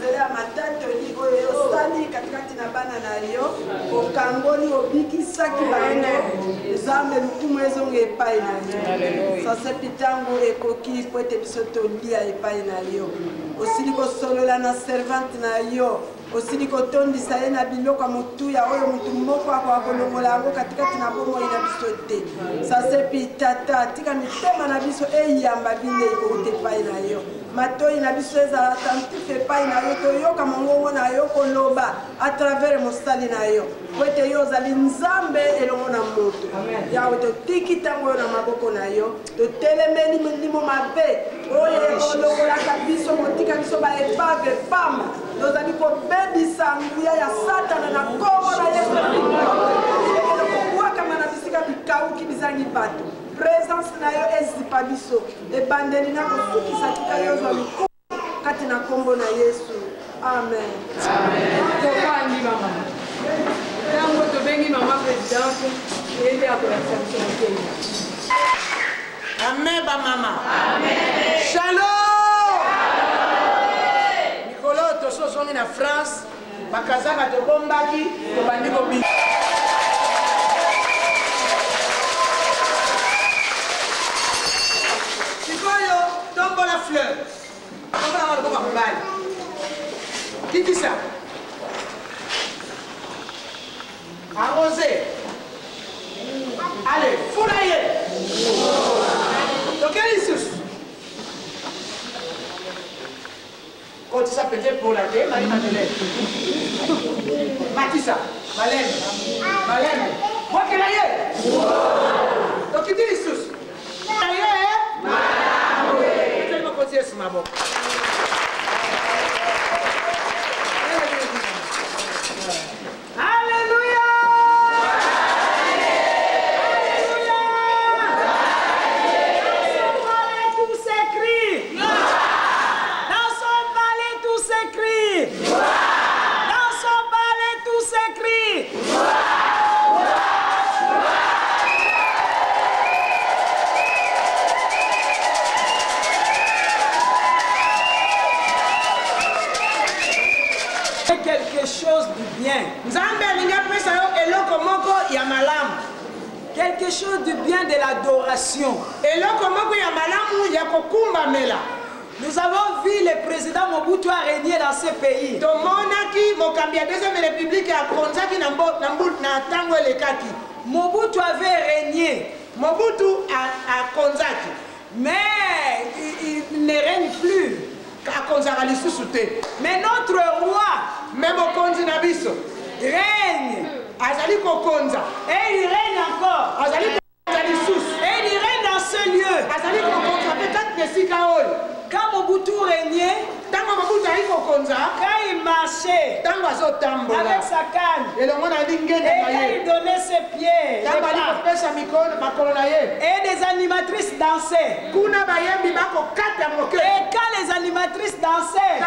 nzela ya matatoli oyo osali katikati na bana na yo okangoli obikisaki bango nzambe lukumu ezonga epai na yo sasepi ntango ekoki po ete biso tolia epai na yo osili kosolola na servante na yo osili kotondisa ye na biloko ya motuya oyo motu moko akoka kolongola yango katikati na bomoi na biso te sasepi tata tika mitema na biso eyamba bilei kouta epai na yo matoi na biso ezala attentif epai na yo toyoka mongongo na yo koloba à travers mosali na yo po ete yo ozali nzambe elongo na moto yawe totiki ntango oyo na maboko na yo totelemeli milimo mabe oyo ekolongolaka biso motika biso baepave pamba tozali kobebisa nguya ya satana na kombo na yesu kokwakama na bisika bikauki bizangi bato présence na yo ezipa biso ebandeli na kosukisa tika yo ozwa mikumu kati na kombo na yesu amen. Tokangi mama ntango tobengi mama présidente eyende akolakisa biso mokili. Amen bamama. Shalom. Mikolo tosozongi na France bakazaka tobombaki tobandi kobima. Sikoyo tombola fleur tombola malokoka mobali kikisa arrosé. Allez, foulaye. Donc, quel est ce? Quand ça peut-être pour la tête, Marie-Madeleine. Matissa, Malène, Malène. Moi qui l'aille. Donc, il dit les sous. Aïe, Malawi. Je vais me continuer sur ma boque. Quelque chose du bien. Quelque chose du bien de l'adoration. Nous avons vu le président Mobutu a régné dans ce pays. Mobutu avait régné. Mais il ne règne plus. Mais notre roi règne. Et il règne encore. Et il règne dans ce lieu. Quand Mobutu régnait, quand il marchait avec sa canne, et quand il donnait ses pieds, et des animatrices dansaient. Et quand les animatrices dansaient,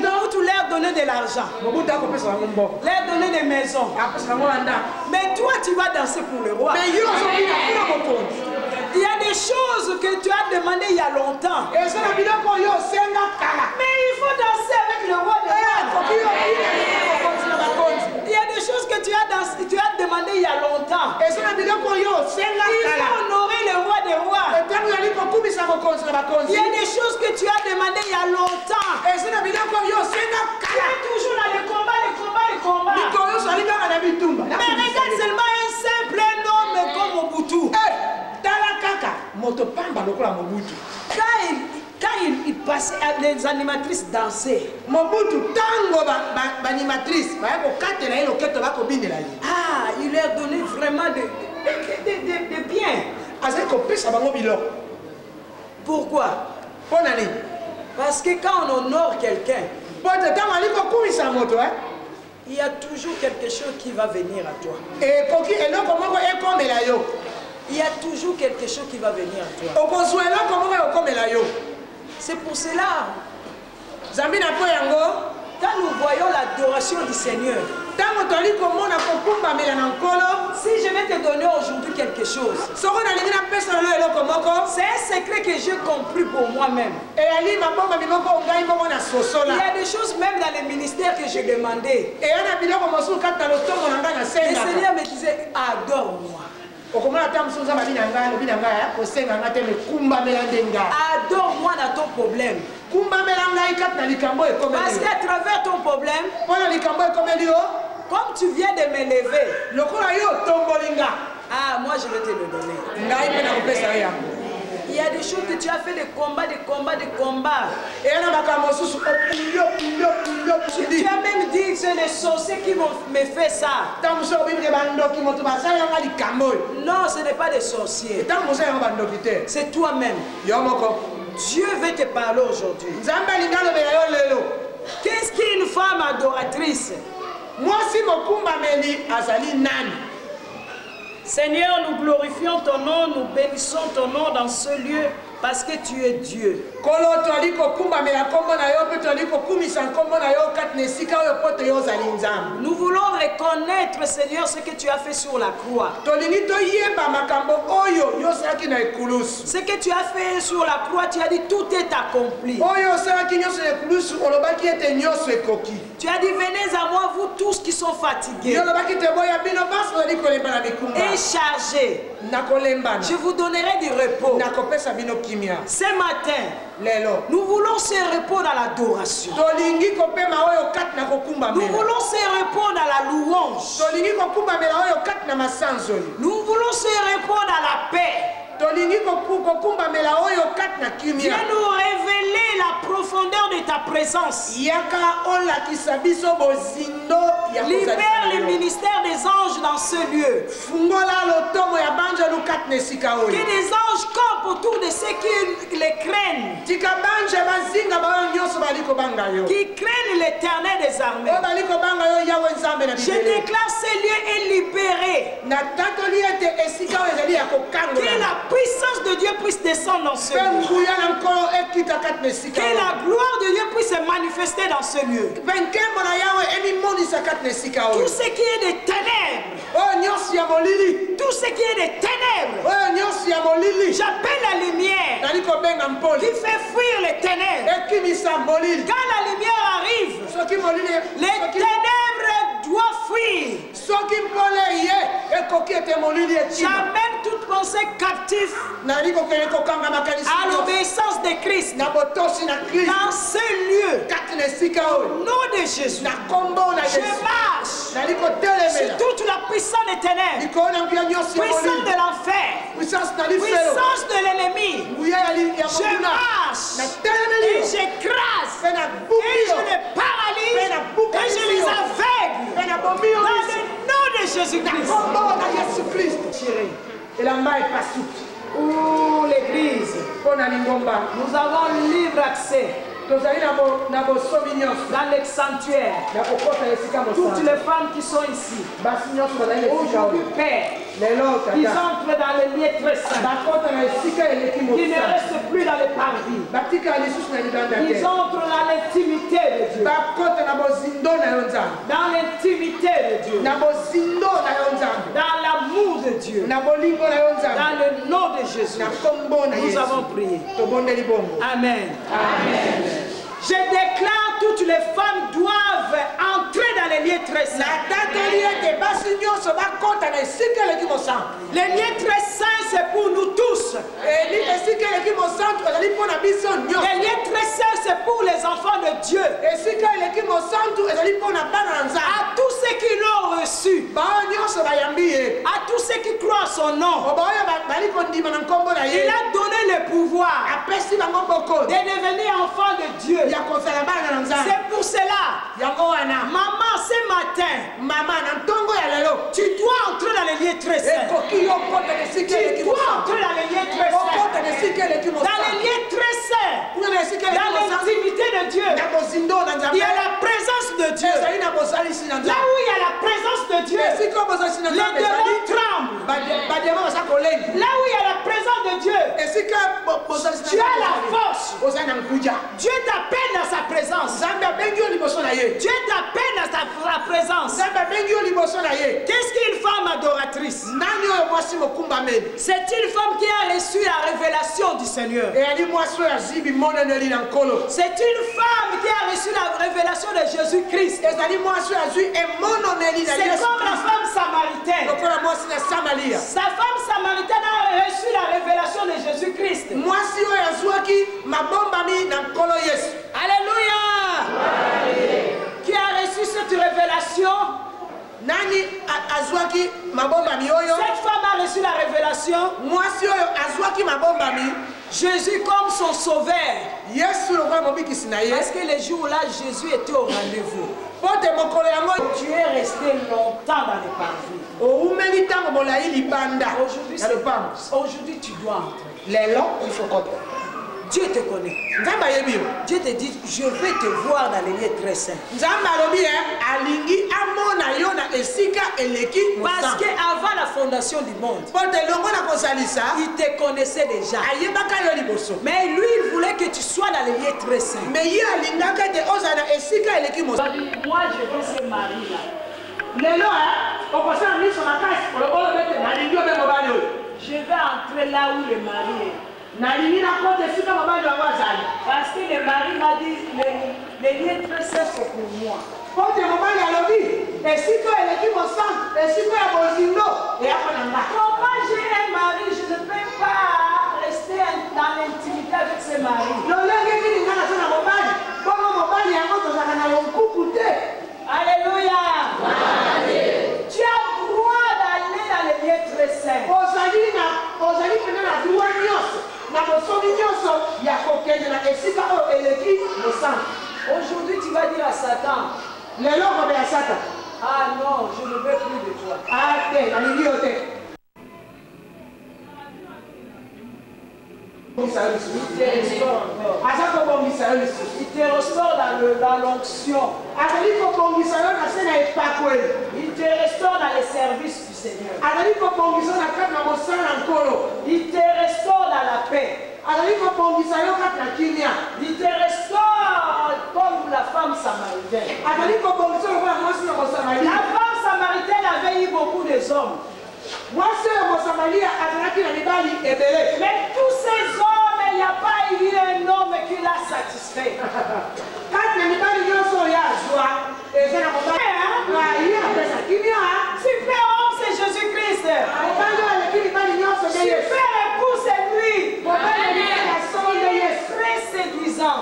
Mobutu leur donnait de l'argent, leur donnait des maisons. Mais toi, tu vas danser pour le roi. Il y a des choses que tu as demandées il y a longtemps. Mais il faut danser avec le roi des rois. Il y a des choses que tu as demandées il y a longtemps. Il faut honorer le roi des rois. Il y a des choses que tu as demandées il y a longtemps. Tu es toujours dans les combats. Mais regarde seulement un simple homme comme Mobutu. Quand il passait, les animatrices dansaient. Ah, il leur donnait vraiment de bien. Pourquoi? Parce que quand on honore quelqu'un, il y a toujours quelque chose qui va venir à toi. Il y a toujours quelque chose qui va venir à toi. C'est pour cela, quand nous voyons l'adoration du Seigneur, si je vais te donner aujourd'hui quelque chose, c'est un secret que j'ai compris pour moi-même. sosola. Il y a des choses même dans les ministères que j'ai demandé. Et on a biloko mosusu kata lotongo na nga na Le senga. Seigneur me disait, adore-moi. Okomona ta mususu za babina nga lobina nga ya kosenga nga te me kumba melande nga. Adore-moi dans ton problème. Kumba melanga ikata na likambo ekomeli. Parce qu'à travers ton problème, Pona likambo ekomeli yo. comme tu viens de me lever, Lokola yo tombolinga. ah, moi je vais te le donner. Ngai pe na kopesa yo yango. Il y a des choses que tu as fait des combats. Et on a makambo susu opulio. Tu as même dit que c'est les sorciers qui m'ont fait ça. Non, ce n'est pas des sorciers. C'est toi-même. Dieu veut te parler aujourd'hui. Qu'est-ce qu'une femme adoratrice? Seigneur, nous glorifions ton nom, nous bénissons ton nom dans ce lieu parce que tu es Dieu. Nous voulons reconnaître, Seigneur, ce que tu as fait sur la croix. Ce que tu as fait sur la croix, tu as dit tout est accompli. Tu as dit venez à moi, vous tous qui sont fatigués et chargés. Je vous donnerai du repos. Ce matin, nous voulons ce repos dans l'adoration. Nous voulons ce repos dans la louange. Nous voulons ce repos dans la paix. Viens nous révéler la profondeur de ta présence. Libère le ministère des anges dans ce lieu. Que des anges campent autour de ceux qui les craignent. Qui craignent l'Éternel des armées. Je déclare ce lieu est libéré. Que la puissance de Dieu puisse descendre dans ce lieu. Que la gloire de Dieu puisse se manifester dans ce lieu. Tout ce qui est des ténèbres. Tout ce qui est des ténèbres. J'appelle la lumière qui fait fuir les ténèbres. Quand la lumière arrive, les ténèbres doivent fuir. J'amène toute pensée captive à l'obéissance de Christ dans ce lieu. Au nom de Jésus, je marche sur toute la puissance des ténèbres, puissance de l'enfer, puissance de l'ennemi. Je marche et j'écrase et je les paralyse et je les aveugle dans le nom de Jésus-Christ. Où l'église, nous avons libre accès dans le sanctuaire. Toutes les femmes qui sont ici, aujourd'hui, Père, ils entrent dans les lieux très saints, qui ne restent plus dans les parvis. Ils entrent dans l'intimité de Dieu. Dans l'intimité de Dieu. Dans l'amour de Dieu. Dans le nom de Jésus. Nous avons prié. Amen. Amen. Je déclare toutes les femmes doivent entrer dans les lieux très saints. Les lieux très saints, c'est pour nous tous. Les lieux très saints, c'est pour les enfants de Dieu. À tous ceux qui l'ont reçu, à tous ceux qui croient à son nom, il a donné le pouvoir de devenir enfant de Dieu. C'est pour cela, maman, ce matin, tu dois entrer dans les lieux très saints. Tu dois entrer dans les lieux très saints. Dans les lieux très saints, dans l'intimité de Dieu, il y a la présence de Dieu. Là où il y a la présence de Dieu, les démons tremblent. Là où il y a la présence de Dieu, tu as la force. Dieu t'appelle dans sa présence. Dieu t'appelle dans sa présence. Qu'est-ce qu'une femme adoratrice? C'est une femme qui a reçu la révélation du Seigneur. C'est une femme qui a Jésus-Christ. C'est comme la femme samaritaine. Sa femme samaritaine a reçu la révélation de Jésus-Christ. Alléluia. Qui a reçu cette révélation? Cette femme a reçu la révélation. Jésus comme son sauveur. Parce que les jours là, Jésus était au rendez-vous. Tu es resté longtemps dans les parvis. Aujourd'hui, tu dois entrer. Dieu te connaît. Dieu te dit, je vais te voir dans les lieux très saints. Parce qu'avant la fondation du monde, il te connaissait déjà. Mais lui, il voulait que tu sois dans les lieux très saints. Moi, je veux ce mari-là. Je vais entrer là où le mari est. Parce que le mari m'a dit les lieux très saints sont pour moi. Quand j'ai un mari, je ne peux pas rester dans l'intimité avec ce mari. Alléluia. Tu as droit d'aller dans les lieux très saints. Aujourd'hui, tu vas dire à Satan, ah non, je ne veux plus de toi. Il te restaure dans l'onction. Il te restaure dans les services du Seigneur. Il te restaure dans la paix. Il te restaure comme la femme samaritaine. La femme samaritaine avait eu beaucoup de hommes. Mais tous ces hommes, il n'y a pas eu un homme qui l'a satisfait. Super homme, c'est Jésus-Christ. Super époux, c'est lui. Très séduisant.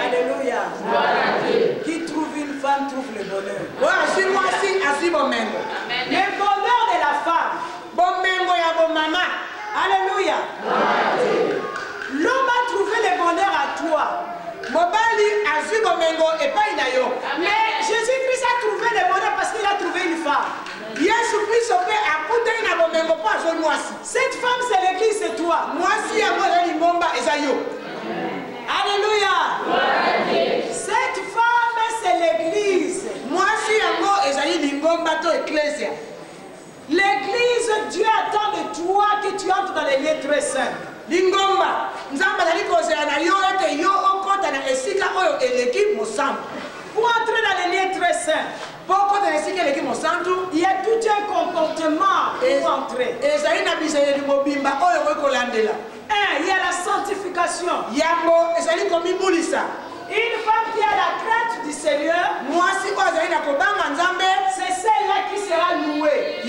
Alléluia. Qui trouve une femme trouve le bonheur. Le bonheur de la femme. Alléluia. L'homme a trouvé le bonheur à toi. Mais Jésus-Christ a trouvé le bonheur parce qu'il a trouvé une femme. Cette femme, c'est l'église, c'est toi. Alléluia. Cette femme, c'est l'église. L'église, Dieu attend de toi que tu entres dans les lieux très saints. Pour entrer dans les lieux très saints, il y a tout un comportement pour entrer. Il y a la sanctification. Une femme qui a la crainte du Seigneur, c'est celle-là qui sera louée.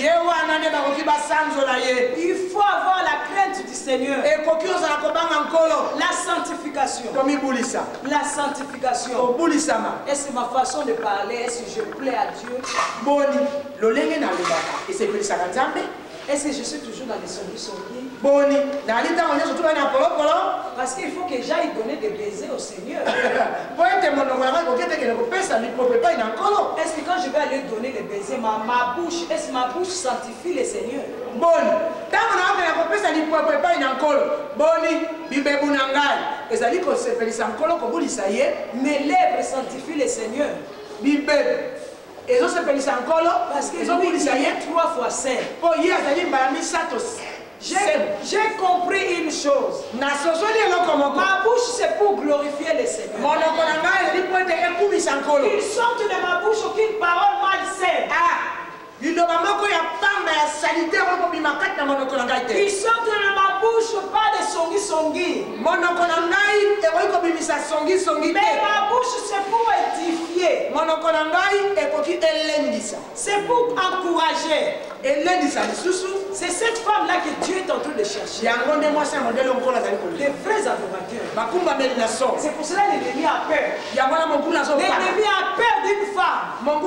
Il faut avoir la crainte du Seigneur. La sanctification. La sanctification. Est-ce ma façon de parler? Est-ce que je plais à Dieu? Est-ce que je suis toujours dans les services? Parce qu'il faut que j'aille donner des baisers au Seigneur. Est-ce que quand je vais aller donner les baisers, ma bouche, est-ce que ma bouche sanctifie le Seigneur? Mes lèvres sanctifient le Seigneur. Parce qu'ils ont dit 3 fois 5. J'ai compris une chose. Ma bouche, c'est pour glorifier le Seigneur. Il sorte de ma bouche aucune parole malsaine. Qui sortent de ma bouche pas de songi songi. Mais ma bouche c'est pour édifier. C'est pour encourager. C'est cette femme-là que Dieu est en train de chercher. Des vrais adorateurs. C'est pour cela que l'ennemi a peur. L'ennemi a peur d'une femme qui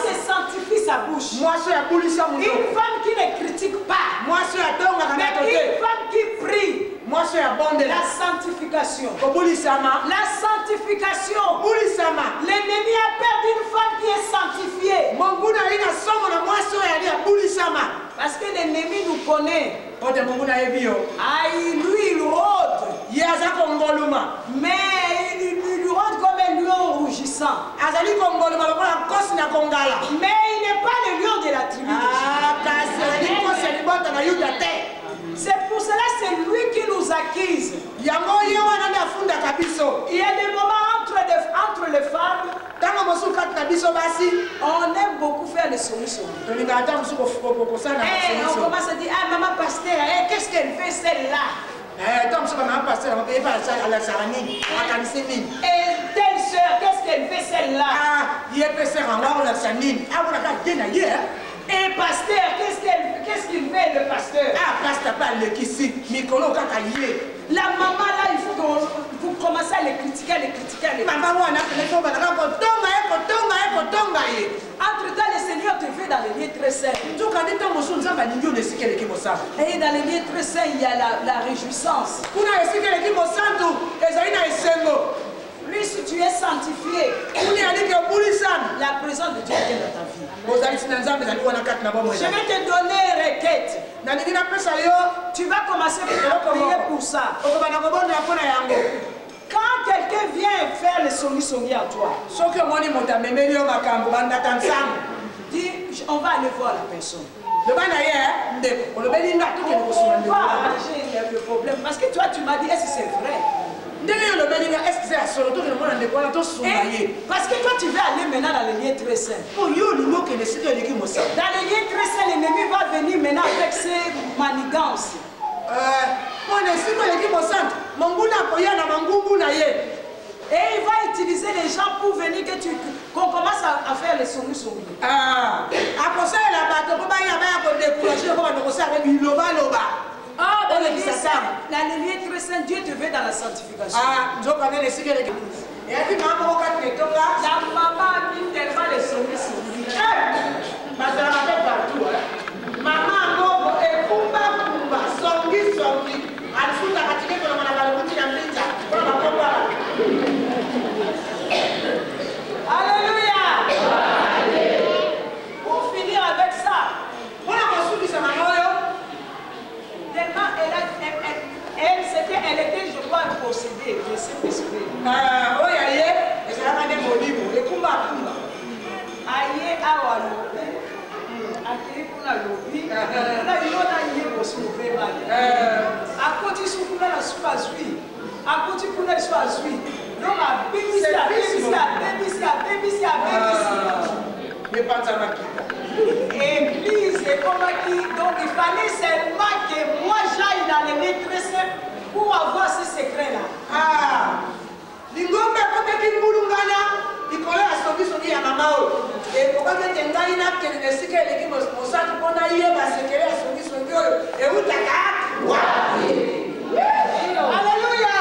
se sanctifie sa bouche. Une femme qui ne critique pas. Mais une femme qui prie. La sanctification. La sanctification. L'ennemi a peur d'une femme qui est sanctifiée. Parce que l'ennemi nous connaît. Lui, il rôde. Mais il rôde comme un lion rougissant. Mais il n'est pas le lion de la tribu de Juda. C'est pour cela que c'est lui qui nous acquise. Il y a des moments entre les femmes. On aime beaucoup faire les solutions. On commence à dire, ah maman pasteur, qu'est-ce qu'elle fait celle-là? Et telle soeur, qu'est-ce qu'elle fait celle-là? Et pasteur, qu'est-ce qu'il fait le pasteur? La maman là, il faut que vous commencez à les critiquer, Entre temps, le Seigneur te fait dans les lieux très saints. Et dans les lieux très saints, il y a la réjouissance. Lui, si tu es sanctifié, la présence de Dieu est dans ta vie. Je vais te donner une requête. Tu vas commencer à prier pour ça. Quand quelqu'un vient faire le songi à toi, dis, on va aller voir la personne. On va arranger le problème. Parce que toi, tu m'as dit, est-ce que c'est vrai? Parce que toi tu veux aller maintenant dans les lieux très saints. Dans les lieux très saints, l'ennemi va venir maintenant avec ses manigances. Et il va utiliser les gens pour venir qu'on commence à faire les songi. Dans les lieux très saints, Dieu te veut dans la sanctification. La maman a mis tellement les songi. Alléluia. Pour finir avec ça, tellement elle était, je crois, possédée de cet esprit. Aïe, awa lobi, akiri kuna lobi, kuna yona yé posouvé mal. À côté sous kuna la soazui, à côté kuna la soazui. Non, ma bébé, Église et comme qui, donc il fallait seulement que moi j'aille dans les maîtresses pour avoir ce secret-là. Lingombe kote kimbulungana ikole asobi ya mama o e kokate tengai na kenesike eleki mosatu pona iye basekele asobi oyo e utaka wapi. Alléluia.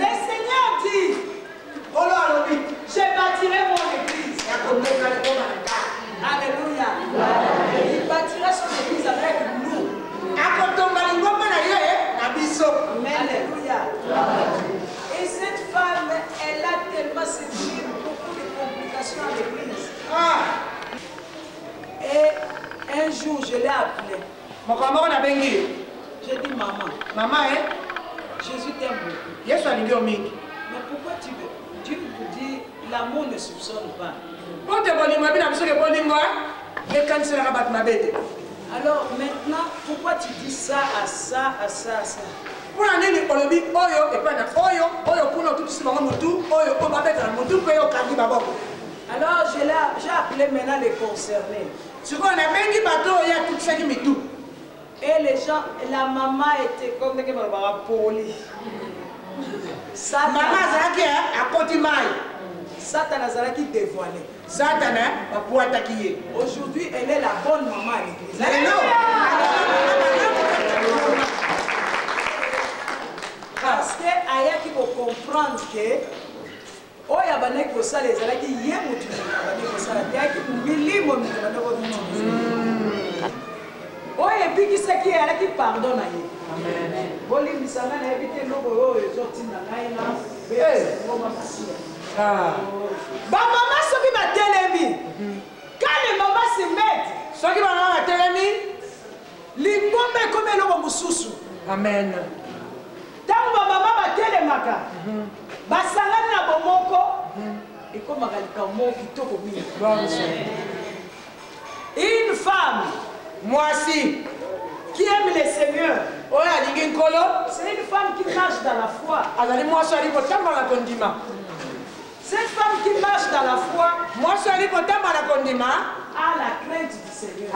Le Seigneur dit, je bâtirai mon église. Alléluia. Il bâtira son église avec nous. Alléluia. Et cette femme, elle a tellement séduit beaucoup de complications à l'église. Et un jour, je l'ai appelée. J'ai dit, maman, Jésus t'aime beaucoup. Mais pourquoi Dieu vous dit, l'amour ne soupçonne pas? Alors maintenant, pourquoi tu dis ça à ça, à ça, à ça? Alors j'ai appelé maintenant les concernés. Et les gens, la maman était comme des polis. Satan Azaraki dévoilé. Aujourd'hui, elle est la bonne maman à l'église. Parce que Aya qui faut comprendre que oh ya banek ko sala ezalaki ye mutu banek ko sala yaki milimo banek ko mutu oh ya bikisaki alaki pardon na ye amen boli misana na ebite lobo oh ezoti na ngai na ngoma masia ba mama soki ba telemi quand les mamans se mettent soki ba mama telemi lingombe comme lobo mususu amen. Tant que maman va télémaka, basangani na bomoko, et comme magalika qui toko mine. Une femme, moi aussi, qui aime le Seigneur, c'est une femme qui marche dans la foi. Cette femme qui marche dans la foi, a la crainte du Seigneur.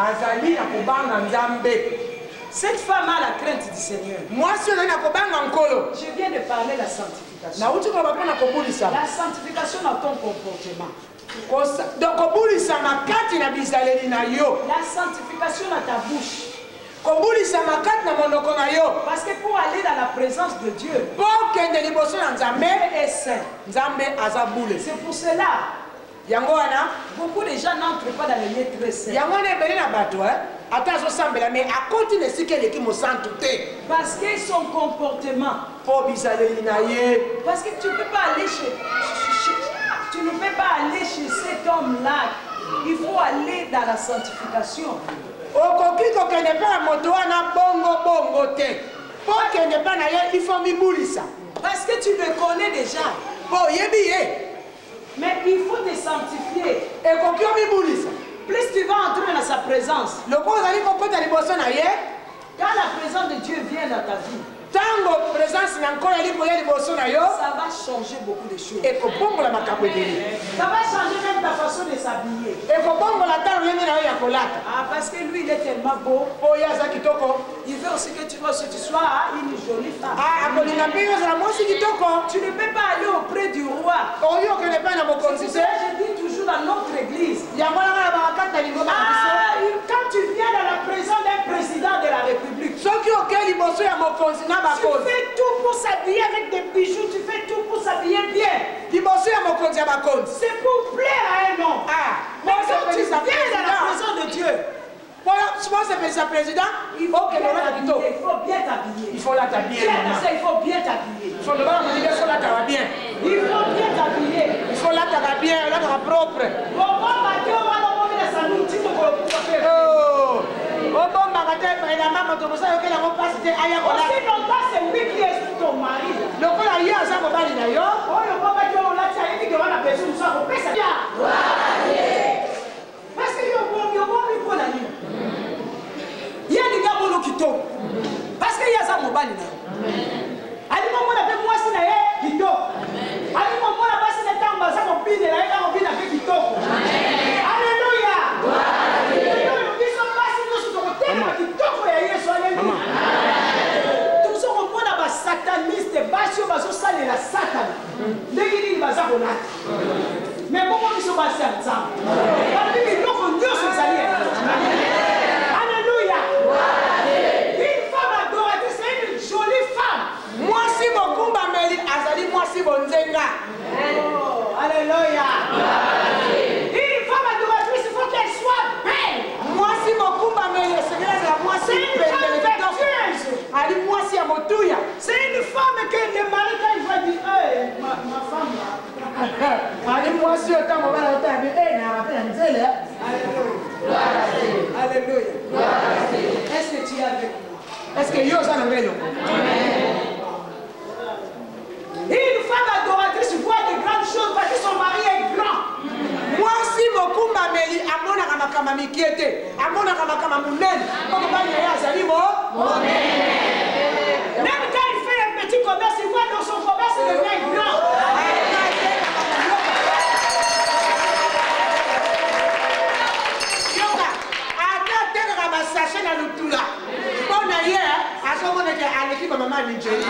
Cette femme a la crainte du Seigneur. Je viens de parler de la sanctification. La sanctification dans ton comportement. La sanctification dans ta bouche. Parce que pour aller dans la présence de Dieu, Dieu est saint. C'est pour cela beaucoup de gens n'entrent pas dans les lieux très saints. Parce que son comportement. Parce que tu ne peux pas aller chez cet homme-là. Il faut aller dans la sanctification. Parce que tu le connais déjà. Mais il faut te sanctifier. Plus tu vas entrer dans sa présence. Quand la présence de Dieu vient dans ta vie, ça va changer beaucoup de choses. Ça va changer même ta façon de s'habiller. Parce que lui, il est tellement beau. Il veut aussi que tu sois une jolie femme. Tu ne peux pas aller auprès du roi. C'est ça, je dis toujours dans notre église. Quand tu viens dans la présence d'un président de la République, tu fais tout pour s'habiller avec des bijoux, tu fais tout pour s'habiller bien. C'est pour plaire à un homme. Mais quand tu viens dans la présence de Dieu, il faut bien t'habiller. Il faut t'habiller. Il faut bien t'habiller. Il faut bien t'habiller. Il faut l'être propre. Aussi longtemps c'est lui qui est ton mari. Parce que il y a des gars qui tombent. Parce qu'il y a ça mobile. Mais comment ils sont passés ensemble? Alléluia. Une femme adoratrice, c'est une jolie femme. Moi si mon combat azali moi si bon zenga. Alléluia. Une femme adoratrice, il faut qu'elle soit belle. Moi si mon combat c'est une femme vertueuse. Ali moi si amotuya. C'est une femme que le mari quand il va dire ma femme là. Ali moi si autant on va la taper Alléluia. Est-ce que tu es avec moi? Est-ce que yo ça le vélo? Une femme adoratrice voit de grandes choses parce que son mari est grand. Moi si mon kumba meli amona kama mikiete, amona kama munene, comme bali ya azali mo. Même quand il fait un petit commerce, il voit dans son commerce le mec grand. kwa mama Nigeria.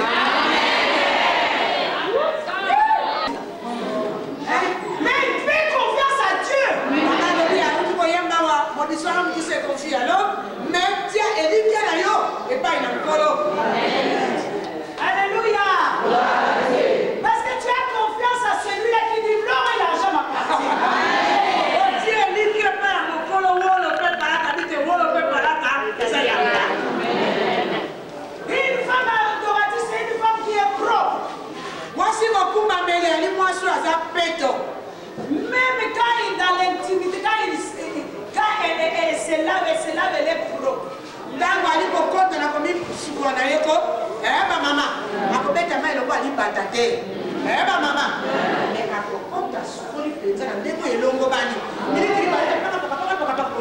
Mais fais confiance à Dieu. Qui se confie alors, mais tiens, Élie vient là, et pas une encore. Alléluia. Parce que tu as confiance à celui-là qui dit l'or et l'argent m'appartiennent. Dieu, Élie qui est pas mon colo, le peuple paraka, dit que le peuple paraka, ça y est. Une femme adoratrice, c'est une femme qui est propre. Moi, si mon coup m'a mêlé, elle dit moi, je suis à péto. Même quand il est dans l'intimité, quand elle se lave, elle est propre. Dans le compte, on a commis sur la naïko. Eh, ma maman, à côté de moi, il va aller batater. Eh, ma maman, mais à côté de ce qu'on lui fait, on est pour le longo bani. Il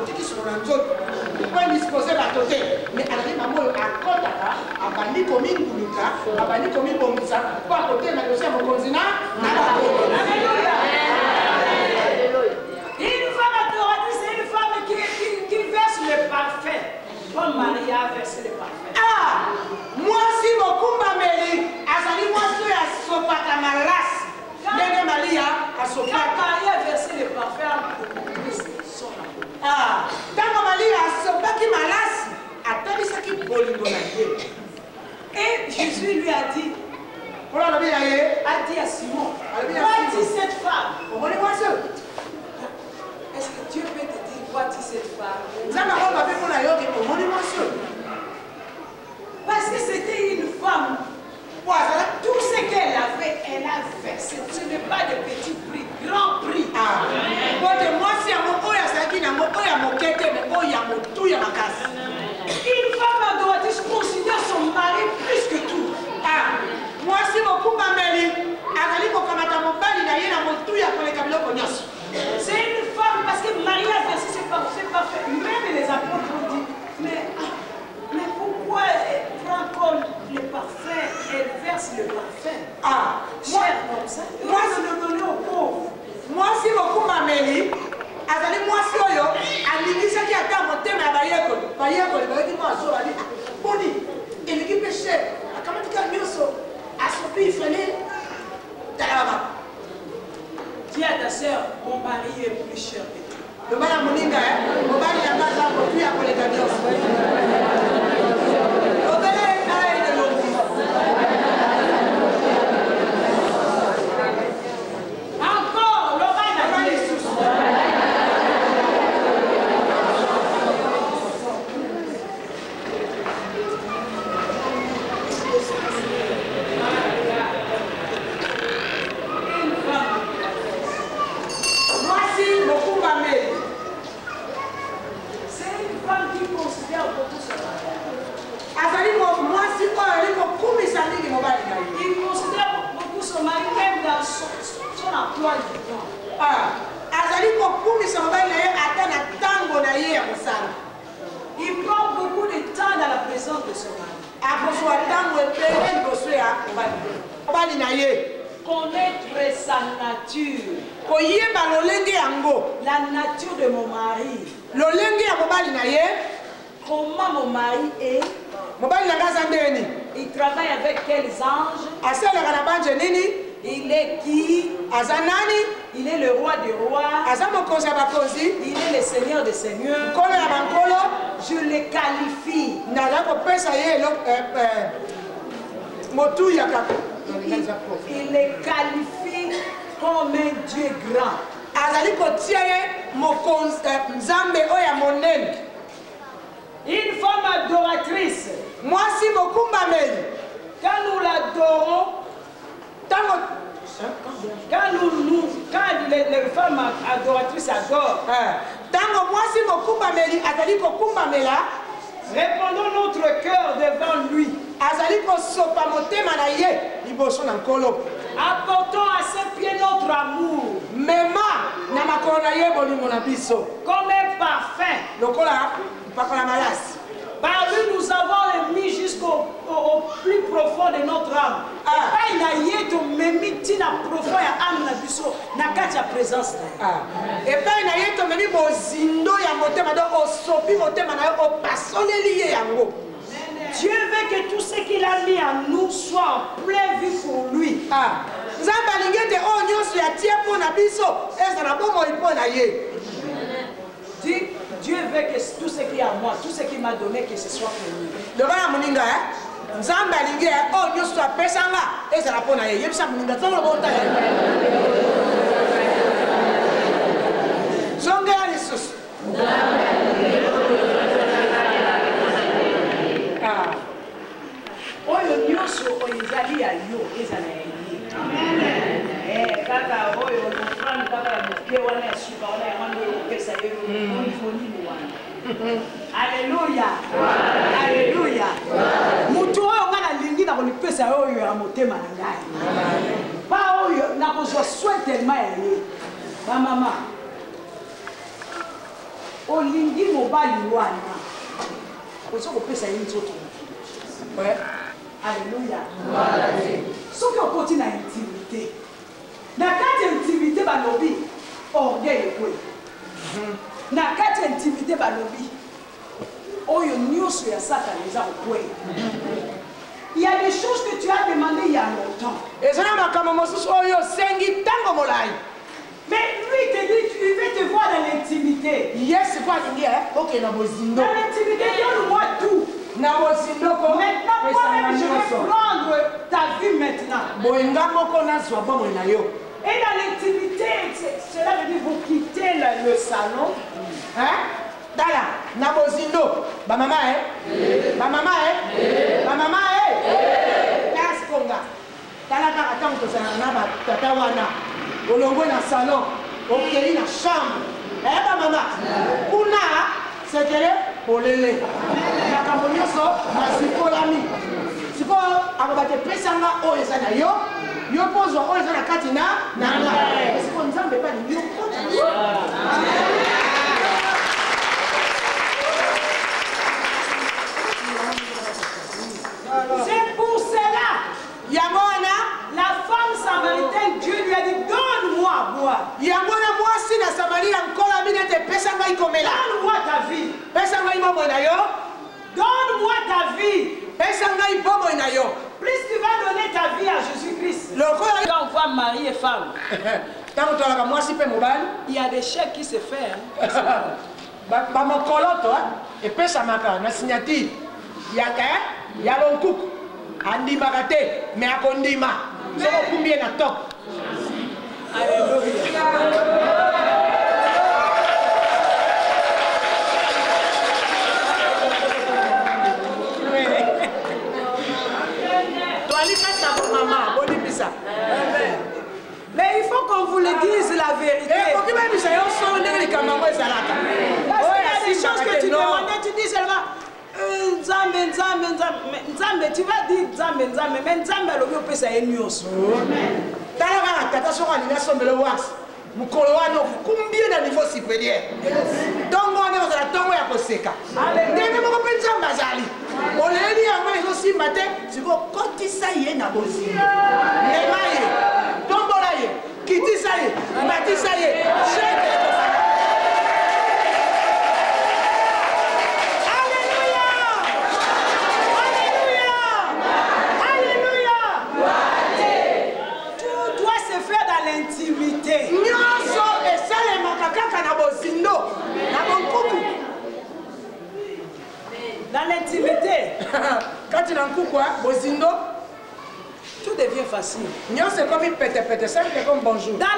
dit qu'il sur un autre. Il peut disposer la totale. Mais à la maman, à côté de là, à bani comme une boulika, à bani comme une bombisa, pas à côté de la deuxième continent. Une femme adoratrice, c'est une femme qui verse le parfait. Comme Maria a versé le parfait. Ah! Moi, si mon kumba meli, azali moi, je suis à Sopata Malas. Quand Maria a Sopata. Quand Maria a versé le parfait, son amour. Ah! Quand Maria a Sopata Malas, attendez ça qui bolingo la gueule. Et Jésus lui a dit, a dit à Simon, voici cette femme. Est-ce que Dieu peut te dire, voici cette femme? Parce que c'était une femme. Tout ce qu'elle avait, elle a versé. Ce n'est pas de petits prix, grand prix. Une femme adoratrice considère son mari plus que tout. Moi, si mon coup m'a mêlé, c'est une femme parce que Marie a versé ses parfait. Même les apôtres ont dit, mais pourquoi elle prend comme le parfum, elle verse le parfum? Cher comme ça, moi je le donner aux pauvres. Moi, si mon coup m'a mêlé, moi, si on a dit ça qui attend mon thème à Bayeko, il dit péché. Comment tu as mis à son pays, il fallait. Dis à ta soeur, mon mari est plus cher que toi. Le mari a mon inga, mon mari n'a pas ça pour lui à les camions. Encore, le mari a dit sous. Il considère beaucoup son mari, même dans son emploi du temps. Il prend beaucoup de temps dans la présence de son mari. Connaître sa nature. La nature de mon mari. Comment mon mari est. Il travaille avec quels anges? Il est qui? Il est le roi des rois. Il est le seigneur des seigneurs. Je le qualifie. Il le qualifie comme un Dieu grand. Une femme adoratrice. Moi, si beaucoup m'amène, quand nous l'adorons, quand les femmes adoratrices adorent, répandons notre cœur devant lui. Apportons à ses pieds notre amour. Comme un parfum. Par lui, nous avons mis jusqu'au plus profond de notre âme. Et il a yé de même tina profond ya âme na biso na kati ya présence. Et pas il a yé de même bozindo ya motema do osopi motema na o passoleli yango. Dieu veut que tout ce qu'il a mis en nous soit en pleine vie pour lui. Dis, Dieu veut que tout ce qui est à moi, tout ce qu'il m'a donné, que ce soit pour lui. Oyo nyonso ezali ya yo ezala ya ye. Kaka oyo mofrani kaka ya moke wana ya suka wana ya wana oyo opesa ye olifonini wana. Alléluia. Alléluia. Mutu oyo nga nalingi na kolipesa oyo ya motema na ngai. Ba oyo nakozwa soin tellement ya ye. Ba mama. Olingi mobali wana. Ozo kopesa ye nzoto. Ouais. Alléluia. Sauf qu'on continue à intimité. Dans cette intimité, balobi, orgueil quoi. Dans cette intimité, balobi, oh yo nyos ya sata les a quoi. Il y a des choses que tu as demandé il y a longtemps. Et ça n'a pas commencé sur yo sengi tango molai. Mais lui te dit, il veut te voir dans l'intimité. Yes, c'est quoi l'ingi hein? Ok, na bozindo. Dans l'intimité, donne-moi tout. Maintenant, moi-même, je vais prendre ta vie maintenant. Et dans l'intimité, cela veut dire vous quittez le salon. Hein? Dala, Nabozindo, ba maman, hein? Ba maman, hein? Ba maman, hein? Kaskonga. Dala, attends que ça n'a pas tatawana. Au longo dans le salon, au pied dans la chambre. Eh, ba maman? Kuna, c'est que pour l'élé. Nakamonyoso, masiko lami. Siko, ababate pesanga o ezana yo. Yo pozo o ezana katina nanga. Siko nzambe pa ni yo kota. C'est pour cela. Yamona, la femme samaritaine, Dieu lui a dit donne-moi à boire. Yamona moi si na Samarie encore la mine te pesanga ikomela. Donne-moi ta vie. Pesanga imomo na yo. Donne-moi ta vie. Plus tu vas donner ta vie à Jésus-Christ. Quand on voit mari et femme, il y a des chèques qui se font. Et puis ça m'a fait signature. Il y a l'oncouk. Andimagate, mais à Kondima. C'est combien de temps? Alléluia. Mais il faut qu'on vous le dise la vérité. Parce qu'il y a des choses que tu demandais, tu dis seulement Nzambe, tu vas dire Nzambe, mais Nzambe le mieux peut ça est mieux. Combien de niveau supérieur? Donc, on est dans la tombe à Koseka. On est dit à moi aussi matin, c'est que quand il s'aille, n'a pas aussi. Nemaye, Tombolaye, Kiti Saye, Mati Saye, Alléluia! Alléluia! Alléluia! Tout doit se faire dans l'intimité. Dans l'intimité, quand tu n'as quoi, tout devient facile. Dans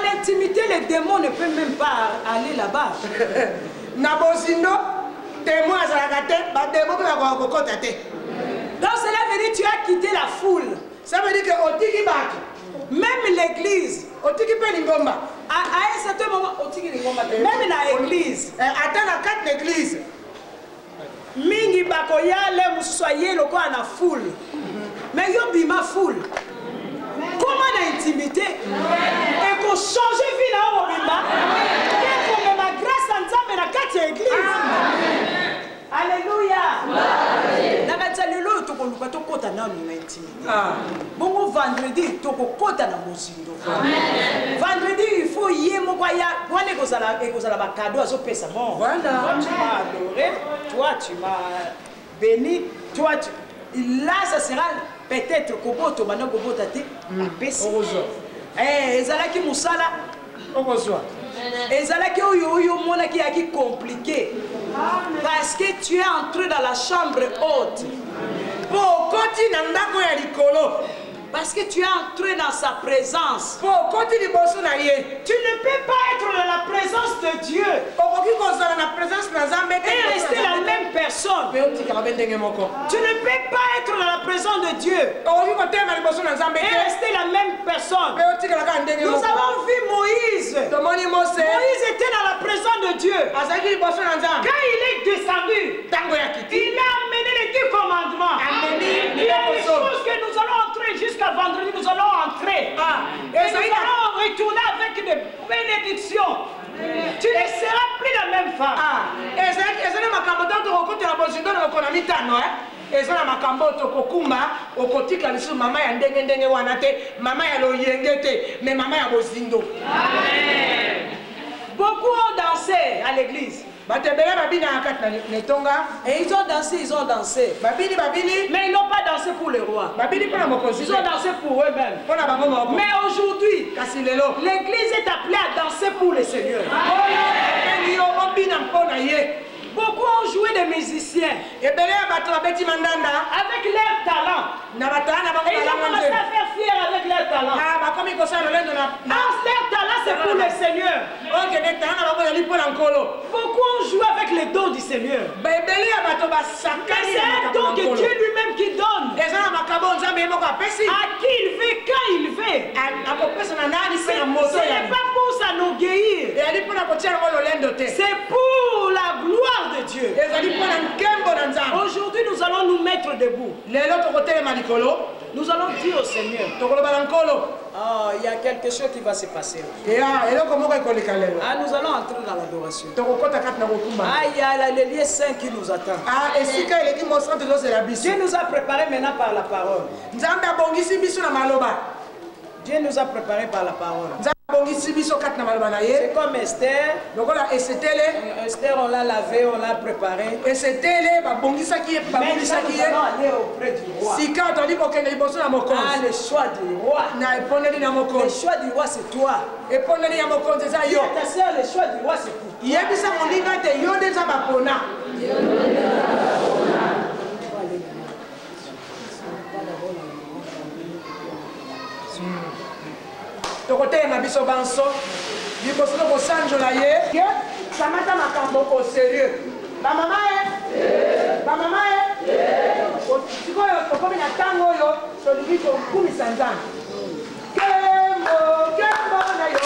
l'intimité, les démons ne peuvent même pas aller là-bas. Donc cela veut dire que tu as quitté la foule. Ça veut dire que même l'église, à un certain moment, même dans l'église, attends la carte d'église. Mingi bakoya le musoye loko na foule. Mais yo bima foule. Comment l'intimité et qu'on change vie na obimba. Et qu'on me ma grâce en Nzambe na kati église. Alléluia. Nakati lelo tokoluka tokota na intimité. Bongo vendredi tokokota na mozindo. Vendredi il faut y moko ya wana ekozala ba cadeau azo pesa bon. Voilà. Tu m'as adoré, toi tu m'as béni, toi tu Là, ça sera peut-être Koboto, maintenant Koboto Tate, Apesi. Ezalaki Moussala, Ezalaki Oyo Mona qui a compliqué. Parce que tu es entré dans la chambre haute. Parce que tu es entré dans sa présence. Tu ne peux pas être dans la présence de Dieu et rester la même personne. Tu ne peux pas être dans la présence de Dieu et rester la même personne. Nous avons vu Moïse. Moïse était dans la présence de Dieu. Quand il est descendu, il a amené les 10 commandements. Il y a des choses que nous allons entrer jusqu'à vendredi, nous allons entrer. Et nous allons retourner avec des bénédictions. Tu ne seras plus la même femme. ezana makambo tokokumba okotika lisu mama ya ndenge wana te mama ya loyenge te mais mama ya bozindo. Amen. Beaucoup ont dansé à l'église. Et ils ont dansé. Mais ils n'ont pas dansé pour le roi. Ils ont dansé pour eux-mêmes. Mais aujourd'hui, l'église est appelée à danser pour le Seigneur. Beaucoup ont joué des musiciens avec leur talent. Et ils ont commencé à faire fier avec leur talent. Leur talent, c'est pour le Seigneur. Beaucoup ont joué avec les dons du Seigneur. Mais c'est un don que Dieu lui-même qui donne. À qui il veut, quand il veut. Ce n'est pas pour s'enorgueillir. C'est pour la gloire de Dieu. Aujourd'hui, nous allons nous mettre debout. Nous allons dire au Seigneur, il y a quelque chose qui va se passer. Nous allons entrer dans l'adoration. Il y a le lieu saint qui nous attend. Dieu nous a préparé maintenant par la parole. Dieu nous a préparé par la parole. C'est comme Esther. Esther, on l'a lavé, on l'a préparé. Maintenant, nous allons aller auprès du roi. Le choix du roi. Le choix du roi, c'est toi. Ta soeur, le choix du roi, c'est pour toi. tokotema biso banso liboso kosanjola ye samata makambo au sérieux bamama sikoyo tokomi na ntango oyo tolingi tokumisa nzambe kembo na yo